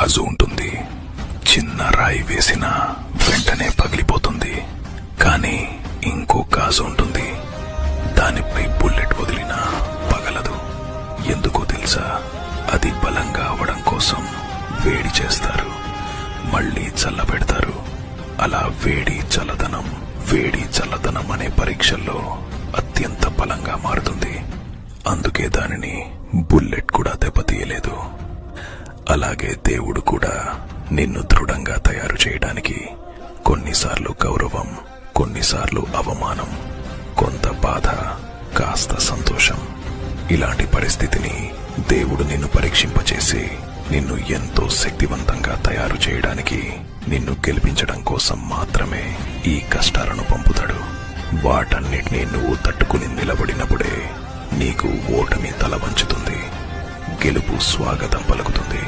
గాజు ఉంటుంది. చిన్న రాయి వేసినా వెంటనే పగిలిపోతుంది. కానీ ఇంకో గాజు ఉంటుంది, దానిపై బుల్లెట్ వదిలినా పగలదు. ఎందుకో తెలుసా? అది బలంగా అవడం కోసం వేడి చేస్తారు, మళ్ళీ చల్లబెడతారు. అలా వేడి చల్లదనం అనే పరీక్షల్లో అత్యంత బలంగా మారుతుంది. అందుకే దానిని బుల్లెట్ కూడా దెబ్బతీయలేదు. అలాగే దేవుడు కూడా నిన్ను దృఢంగా తయారు చేయడానికి కొన్నిసార్లు గౌరవం, కొన్నిసార్లు అవమానం, కొంత బాధ, కాస్త సంతోషం, ఇలాంటి పరిస్థితిని దేవుడు నిన్ను పరీక్షింపచేసి నిన్ను ఎంతో శక్తివంతంగా తయారు చేయడానికి, నిన్ను గెలిపించడం కోసం మాత్రమే ఈ కష్టాలను పంపుతాడు. వాటన్నిటినీ నువ్వు తట్టుకుని నిలబడినప్పుడే నీకు ఓటమి తల వంచుతుంది, గెలుపు స్వాగతం పలుకుతుంది.